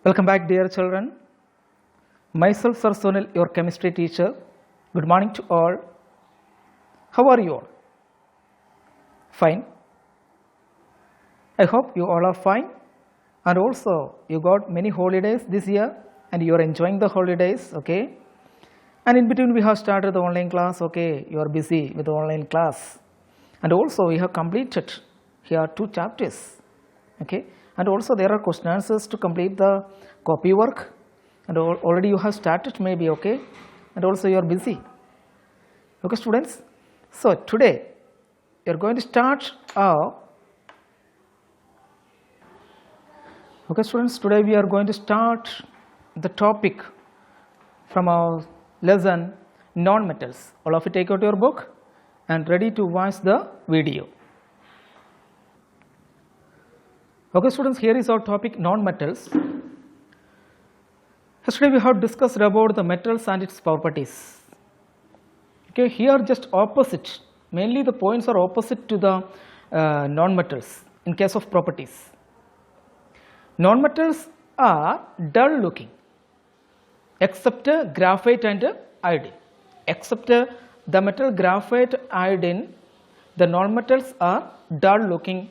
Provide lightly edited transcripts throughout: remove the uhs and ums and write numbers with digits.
Welcome back, dear children. Myself, Sir Sonil, your chemistry teacher. Good morning to all. How are you all? Fine. I hope you all are fine. And also, you got many holidays this year and you are enjoying the holidays, okay? And in between, we have started the online class, okay? You are busy with the online class. And also, we have completed here 2 chapters, okay? And also, there are question answers to complete the copy work. And already you have started maybe, okay? And also, you are busy. Okay, students? So, today, you are going to start okay, students, today we are going to start the topic from our lesson non-metals. All of you take out your book and ready to watch the video. Okay, students, here is our topic non-metals. Yesterday we have discussed about the metals and its properties. Okay, here just opposite. Mainly the points are opposite to the non-metals in case of properties. Non-metals are dull looking except graphite and iodine. Except the metal graphite, iodine, the non-metals are dull looking.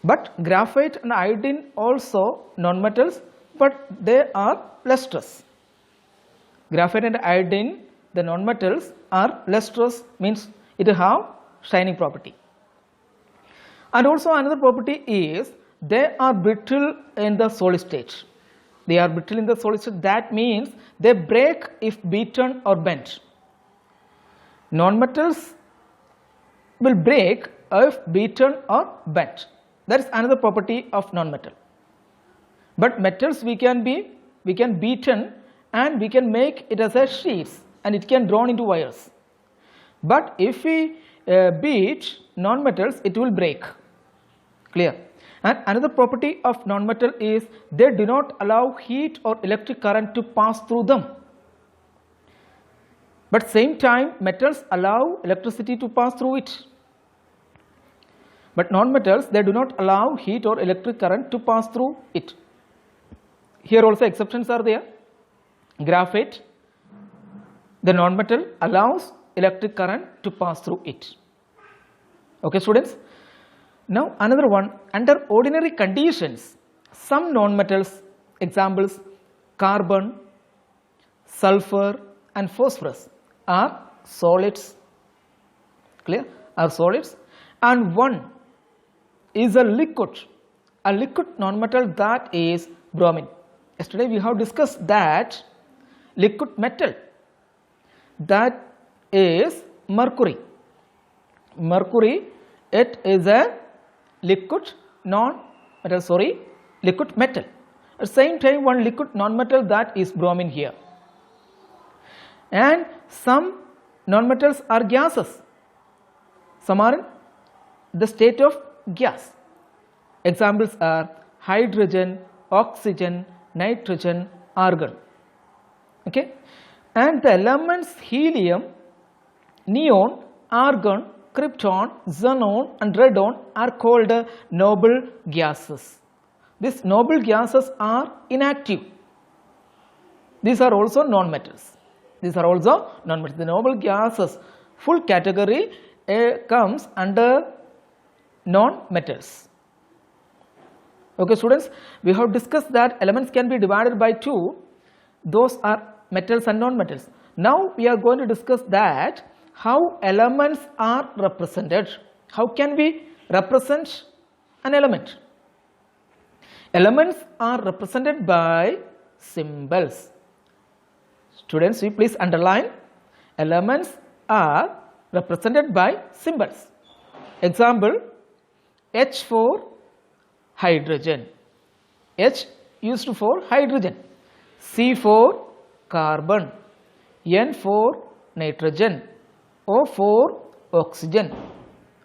But graphite and iodine also non-metals, but they are lustrous. Graphite and iodine, the non-metals are lustrous, means it have shining property. And also another property is they are brittle in the solid state. They are brittle in the solid state. That means they break if beaten or bent. Non-metals will break if beaten or bent. That is another property of non-metal. But metals we can beaten and we can make it as a sheets and it can drawn into wires. But if we beat non-metals, it will break. Clear? And another property of non-metal is they do not allow heat or electric current to pass through them. But same time metals allow electricity to pass through it. But non-metals, they do not allow heat or electric current to pass through it. Here also exceptions are there. Graphite, the non-metal, allows electric current to pass through it. Okay, students? Now another one, under ordinary conditions, some non-metals, examples carbon, sulfur and phosphorus are solids. Clear? Are solids. And one is a liquid non-metal, that is bromine. Yesterday we have discussed that liquid metal, that is mercury. Mercury, it is a liquid liquid metal. At the same time one liquid non-metal, that is bromine here. And some non-metals are gases. Some are in the state of gas. Examples are hydrogen, oxygen, nitrogen, argon. Okay? And the elements helium, neon, argon, krypton, xenon and radon are called noble gases. These noble gases are inactive. These are also non-metals. These are also non-metals. The noble gases full category comes under non-metals. Okay, students, we have discussed that elements can be divided by 2. Those are metals and non-metals. Now we are going to discuss that how elements are represented. How can we represent an element? Elements are represented by symbols. Students, you please underline, elements are represented by symbols. Example, H for hydrogen, H used for hydrogen, C for carbon, N for nitrogen, O for oxygen.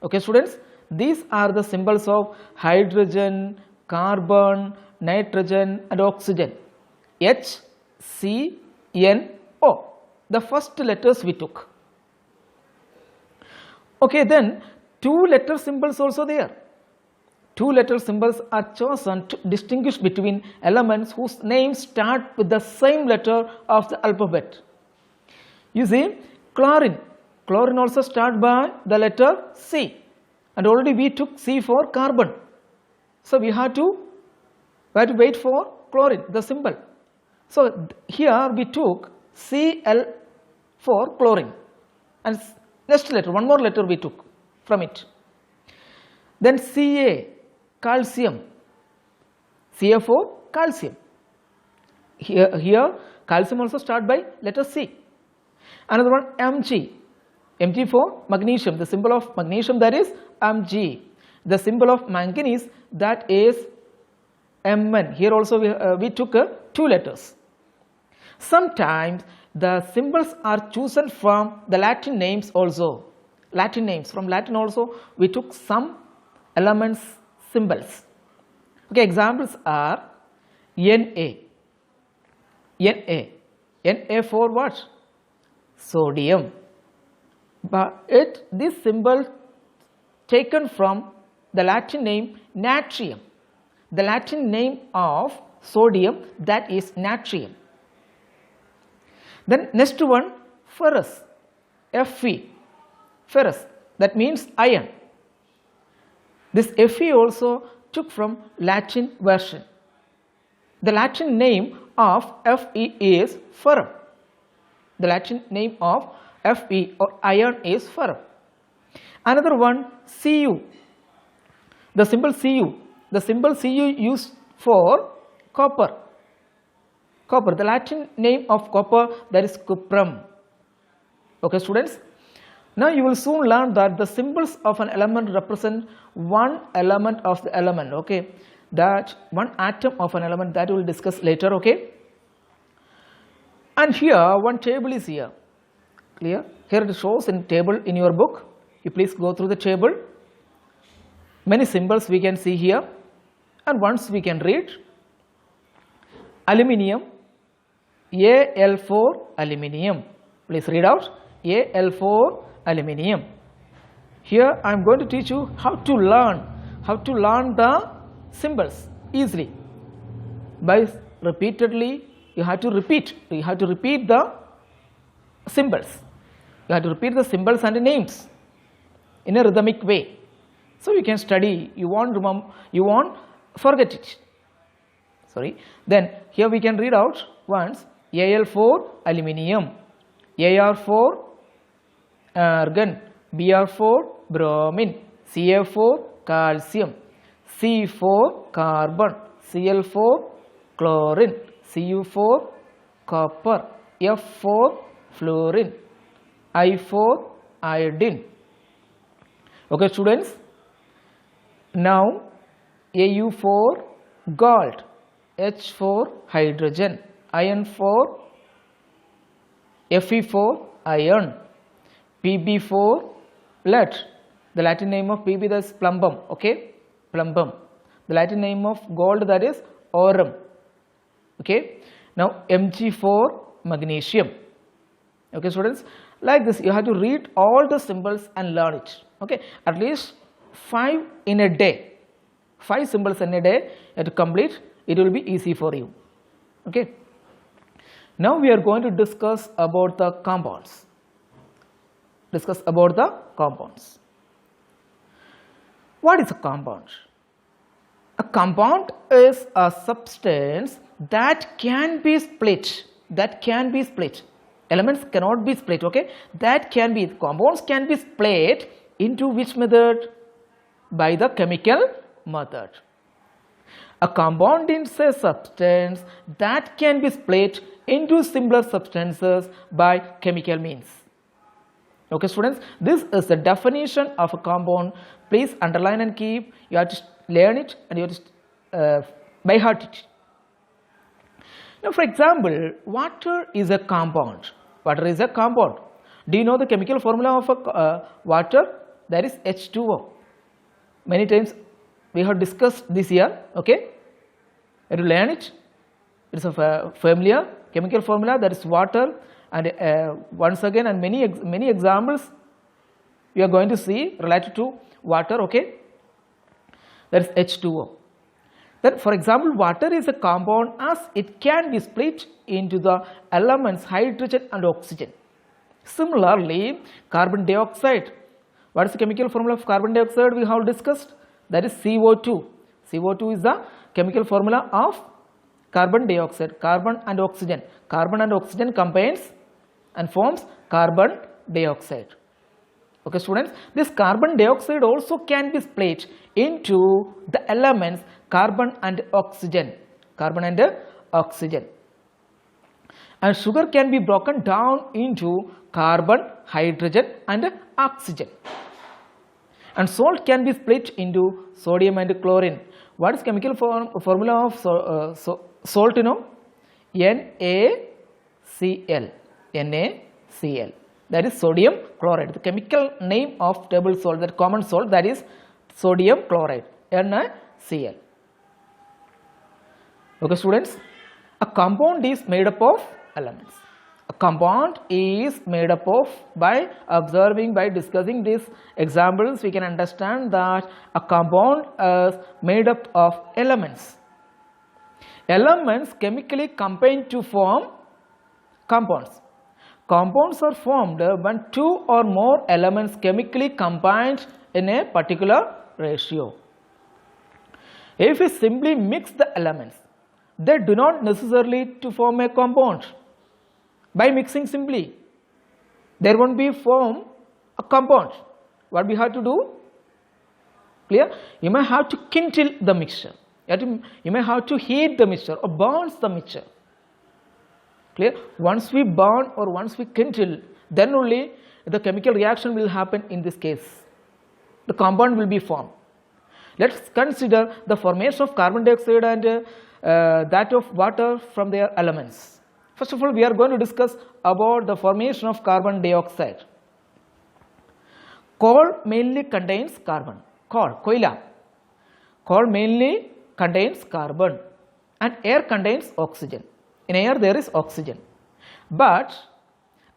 Okay, students, these are the symbols of hydrogen, carbon, nitrogen and oxygen. H, C, N, O, the first letters we took. Okay, then 2 letter symbols also there. two-letter symbols are chosen to distinguish between elements whose names start with the same letter of the alphabet. You see, chlorine also starts by the letter C, and already we took C for carbon. So we have to wait for chlorine, the symbol. So here we took Cl for chlorine, and next letter, one more letter we took from it. Then Ca, calcium, Ca for calcium. Here calcium also start by letter C. Another one Mg, Mg for magnesium, the symbol of magnesium, that is Mg. The symbol of manganese, that is Mn. Here also we took two letters. Sometimes the symbols are chosen from the Latin names also. Latin names, from Latin also we took some elements symbols. Okay, examples are Na. Na for what? Sodium. But this symbol taken from the Latin name natrium. The Latin name of sodium, that is natrium. Then next one, ferrous, Fe, ferrous, that means iron. This Fe also took from Latin version. The Latin name of Fe is ferrum. The Latin name of Fe or iron is ferrum. Another one, Cu, the symbol Cu. The symbol Cu used for copper. Copper, the Latin name of copper, that is cuprum. Okay, students. Now you will soon learn that the symbols of an element represent one element of the element. Okay, that one atom of an element, that we will discuss later. Okay. And here one table is here. Clear? Here it shows in table in your book. You please go through the table. Many symbols we can see here, and once we can read. Aluminium, Al4 aluminium. Please read out Al4 aluminium. Here I am going to teach you how to learn the symbols easily. By repeatedly, you have to repeat the symbols. You have to repeat the symbols and the names in a rhythmic way. So you can study, you won't remember, you won't forget it. Sorry. Then here we can read out once Al4 aluminium, Ar4 argon, Br4 bromine, Ca4 calcium, C4 carbon, Cl4 chlorine, Cu4 copper, F4 fluorine, I4 iodine. Okay, students. Now Au4 gold, H4 hydrogen, Iron4 Fe4 iron, Pb4 lead. The Latin name of Pb, that is plumbum. Okay, plumbum. The Latin name of gold, that is aurum. Okay. Now Mg4 magnesium. Okay, students. Like this, you have to read all the symbols and learn it. Okay, at least 5 in a day. 5 symbols in a day you have to complete. It will be easy for you. Okay. Now we are going to discuss about the compounds. What is a compound? A compound is a substance that can be split. Elements cannot be split. Okay, compounds can be split into which method? By the chemical method. A compound is a substance that can be split into simpler substances by chemical means. Okay, students, this is the definition of a compound. Please underline and keep. You have to learn it and you have to by heart it. Now, for example, water is a compound. Do you know the chemical formula of water? That is H2O. Many times we have discussed this here. Okay, you have to learn it. It is a familiar chemical formula, that is water, and once again, and many examples we are going to see related to water. Okay, that is H2O. Then for example, water is a compound as it can be split into the elements hydrogen and oxygen. Similarly, carbon dioxide. What is the chemical formula of carbon dioxide we have discussed? That is CO2. CO2 is the chemical formula of carbon dioxide. Carbon and oxygen. Carbon and oxygen combines and forms carbon dioxide. Okay students, this carbon dioxide also can be split into the elements carbon and oxygen. Carbon and oxygen. And sugar can be broken down into carbon, hydrogen and oxygen. And salt can be split into sodium and chlorine. What is chemical formula of salt? You know, NaCl. NaCl. That is sodium chloride. The chemical name of table salt, that common salt, that is sodium chloride. NaCl. Okay students, a compound is made up of elements. A compound is made up of, by discussing these examples, we can understand that a compound is made up of elements. Elements chemically combine to form compounds. Compounds are formed when two or more elements chemically combined in a particular ratio. If we simply mix the elements, they do not necessarily to form a compound. By mixing simply, there won't be form a compound. What we have to do? Clear? You may have to kindle the mixture. You may have to heat the mixture or burn the mixture. Clear? Once we burn or once we kindle, then only the chemical reaction will happen in this case. The compound will be formed. Let us consider the formation of carbon dioxide and that of water from their elements. First of all, we are going to discuss about the formation of carbon dioxide. Coal mainly contains carbon. Koila. Coal mainly contains carbon and air contains oxygen. In air there is oxygen. But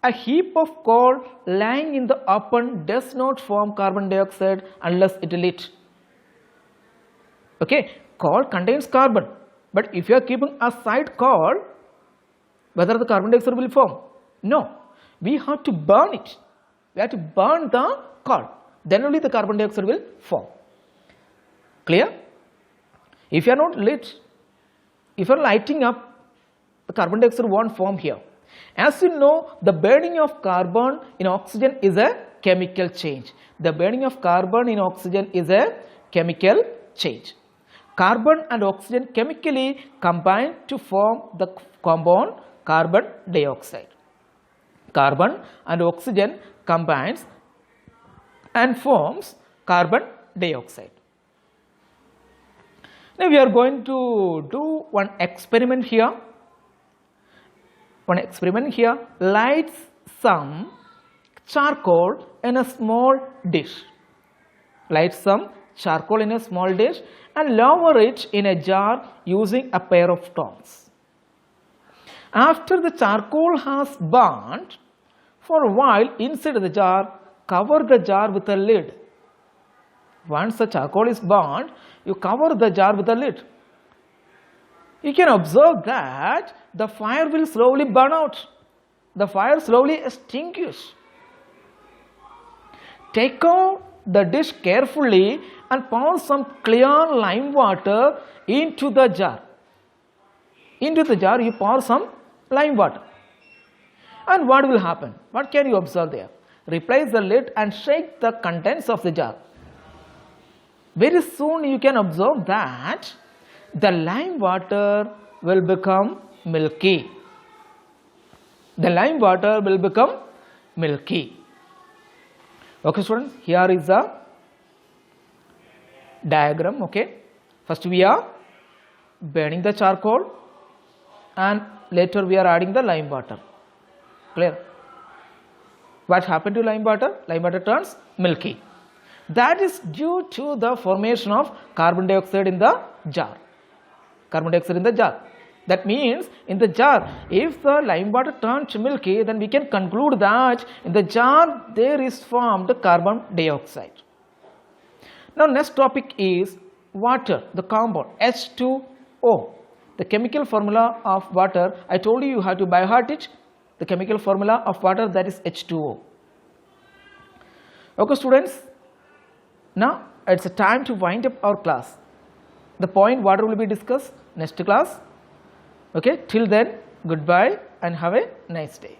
a heap of coal lying in the open does not form carbon dioxide unless it is lit. Okay, coal contains carbon. But if you are keeping aside coal, whether the carbon dioxide will form? No. We have to burn it. We have to burn the coal. Then only the carbon dioxide will form. Clear? If you are not lit, if you are lighting up, the carbon dioxide won't form here. As you know, the burning of carbon in oxygen is a chemical change. The burning of carbon in oxygen is a chemical change. Carbon and oxygen chemically combine to form the compound carbon dioxide. Carbon and oxygen combines and forms carbon dioxide. Now we are going to do one experiment here. Light some charcoal in a small dish. Light some charcoal in a small dish and lower it in a jar using a pair of tongs. After the charcoal has burned, for a while inside the jar, cover the jar with a lid. Once the charcoal is burned, you cover the jar with a lid. You can observe that the fire will slowly burn out. The fire slowly extinguishes. Take out the dish carefully and pour some clear lime water into the jar. Into the jar you pour some lime water. And what will happen? What can you observe there? Replace the lid and shake the contents of the jar. Very soon you can observe that the lime water will become milky. The lime water will become milky. Okay students, here is the diagram. Okay, first we are burning the charcoal and later we are adding the lime water. Clear? What happened to lime water? Lime water turns milky. That is due to the formation of carbon dioxide in the jar. Carbon dioxide in the jar. That means in the jar, if the lime water turns milky, then we can conclude that in the jar there is formed carbon dioxide. Now next topic is water, the compound H2O. The chemical formula of water, I told you have to by heart it. The chemical formula of water, that is H2O. Okay students, now it's a time to wind up our class. The point water will be discussed next class. Okay, till then, goodbye and have a nice day.